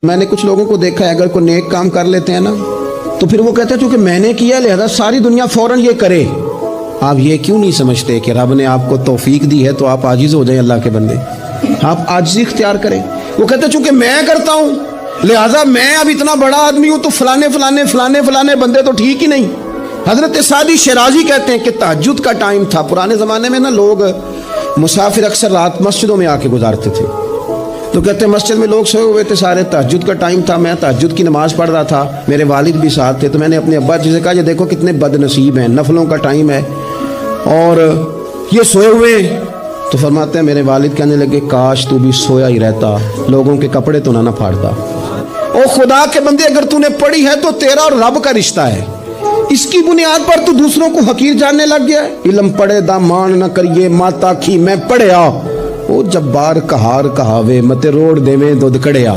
میں نے کچھ لوگوں کو دیکھا ہے، اگر کوئی نیک کام کر لیتے ہیں نا تو پھر وہ کہتے ہیں چونکہ میں نے کیا لہذا ساری دنیا فوراً یہ کرے۔ آپ یہ کیوں نہیں سمجھتے کہ رب نے آپ کو توفیق دی ہے تو آپ عاجز ہو جائیں اللہ کے بندے، آپ عاجزی اختیار کریں۔ وہ کہتے ہیں چونکہ میں کرتا ہوں لہذا میں اب اتنا بڑا آدمی ہوں تو فلانے بندے تو ٹھیک ہی نہیں۔ حضرت سعدی شیرازی کہتے ہیں کہ تہجد کا ٹائم تھا، پرانے زمانے میں نا لوگ مسافر اکثر رات مسجدوں میں آ کے گزارتے تھے، تو کہتے ہیں مسجد میں لوگ سوئے ہوئے تھے سارے، تہجد کا ٹائم تھا، میں تہجد کی نماز پڑھ رہا تھا، میرے والد بھی ساتھ تھے، تو میں نے اپنے ابا جی سے کہا یہ دیکھو کتنے بد نصیب ہیں، نفلوں کا ٹائم ہے اور یہ سوئے ہوئے ہیں۔ تو فرماتے ہیں میرے والد کہنے لگے کاش تو بھی سویا ہی رہتا، لوگوں کے کپڑے تو نہ پھاڑتا۔ او خدا کے بندے، اگر تو نے پڑھی ہے تو تیرا اور رب کا رشتہ ہے، اس کی بنیاد پر تو دوسروں کو حقیر جاننے لگ گیا ہے۔ علم پڑھے دا مان نہ کریے ماتا کھی میں پڑھیا، او جبار کہار کہاوے متے روڑ دے میں دودھ کڑیا۔